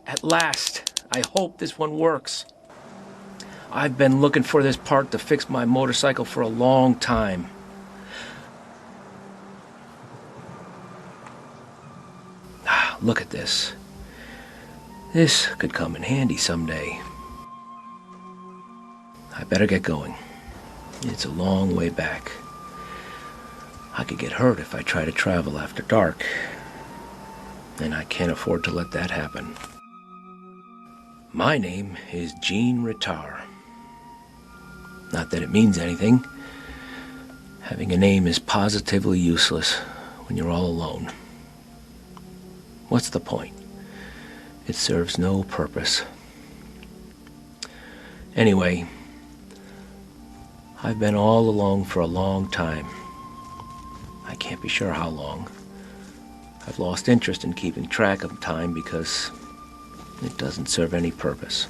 At last, I hope this one works. I've been looking for this part to fix my motorcycle for a long time. Look at this. This could come in handy someday. I better get going. It's a long way back. I could get hurt if I try to travel after dark, and I can't afford to let that happen. My name is Jean Ritar. Not that it means anything. Having a name is positively useless when you're all alone. What's the point? It serves no purpose. Anyway, I've been all alone for a long time. I can't be sure how long. I've lost interest in keeping track of time because it doesn't serve any purpose.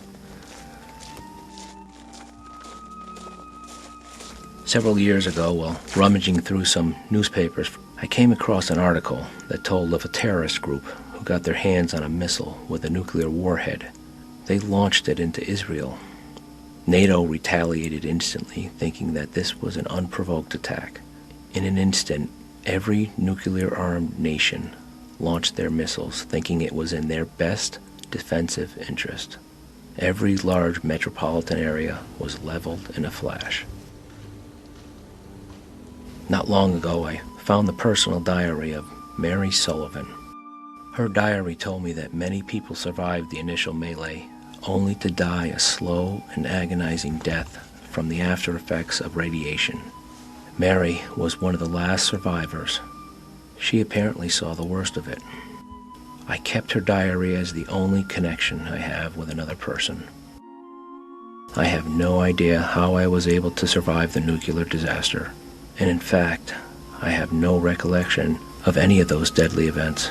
Several years ago, while rummaging through some newspapers, I came across an article that told of a terrorist group who got their hands on a missile with a nuclear warhead. They launched it into Israel. NATO retaliated instantly, thinking that this was an unprovoked attack. In an instant, every nuclear-armed nation launched their missiles, thinking it was in their best defensive interest. Every large metropolitan area was leveled in a flash. Not long ago, I found the personal diary of Mary Sullivan. Her diary told me that many people survived the initial melee, only to die a slow and agonizing death from the after effects of radiation. Mary was one of the last survivors. She apparently saw the worst of it. I kept her diary as the only connection I have with another person. I have no idea how I was able to survive the nuclear disaster, and in fact, I have no recollection of any of those deadly events.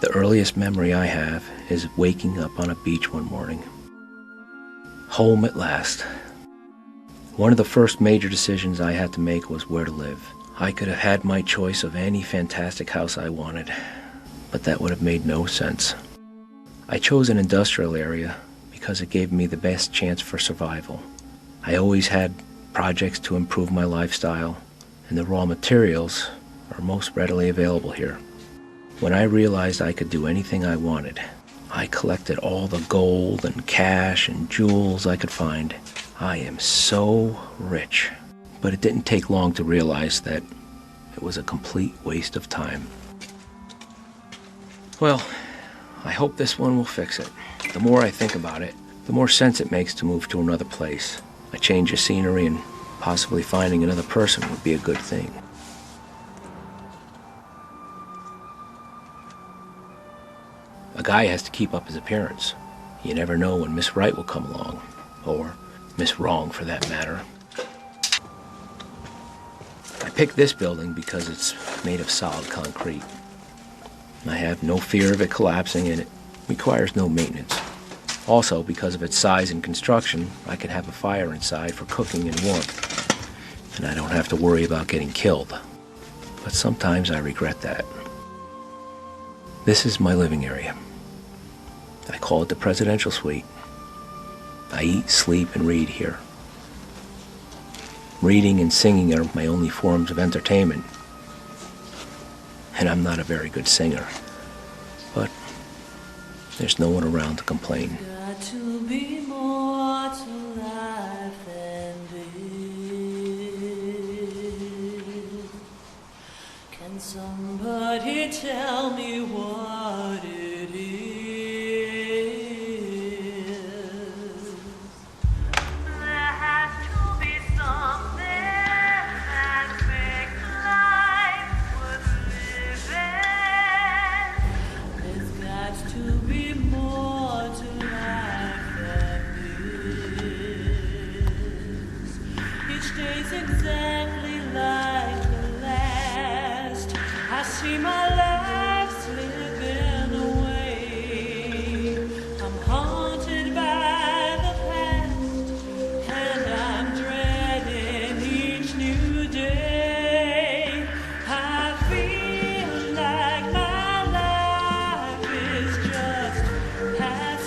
The earliest memory I have is waking up on a beach one morning. Home at last. One of the first major decisions I had to make was where to live. I could have had my choice of any fantastic house I wanted, but that would have made no sense. I chose an industrial area because it gave me the best chance for survival. I always had projects to improve my lifestyle, and the raw materials are most readily available here. When I realized I could do anything I wanted, I collected all the gold and cash and jewels I could find. I am so rich. But it didn't take long to realize that it was a complete waste of time. Well, I hope this one will fix it. The more I think about it, the more sense it makes to move to another place. A change of scenery and possibly finding another person would be a good thing. A guy has to keep up his appearance. You never know when Miss Right will come along, or Miss Wrong for that matter. I picked this building because it's made of solid concrete. I have no fear of it collapsing, and it requires no maintenance. Also, because of its size and construction, I can have a fire inside for cooking and warmth, and I don't have to worry about getting killed. But sometimes I regret that. This is my living area. I call it the presidential suite. I eat, sleep, and read here. Reading and singing are my only forms of entertainment. And I'm not a very good singer. But there's no one around to complain. Got to be more to life than this. Can somebody tell me what it is? There has to be something that makes life worth living. There's got to be more to life than this. Each day's exactly like the last. I see my life slipping away. I'm haunted by the past, and I'm dreading each new day. I feel like my life is just passing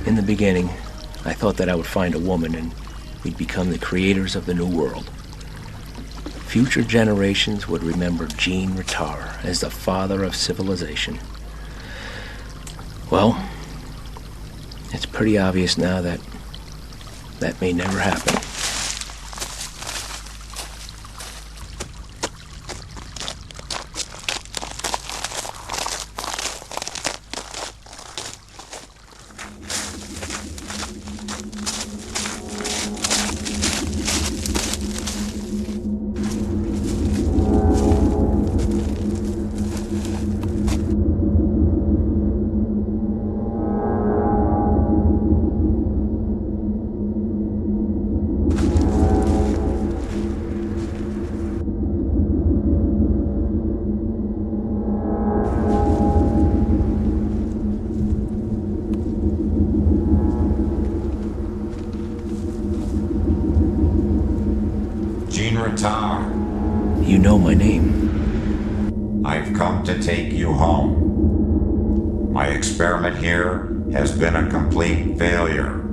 In the beginning, I thought that I would find a woman and we'd become the creators of the new world. Future generations would remember Jean Retard as the father of civilization. Well, it's pretty obvious now that that may never happen. Jean Retard, You know my name. I've come to take you home. My experiment here has been a complete failure.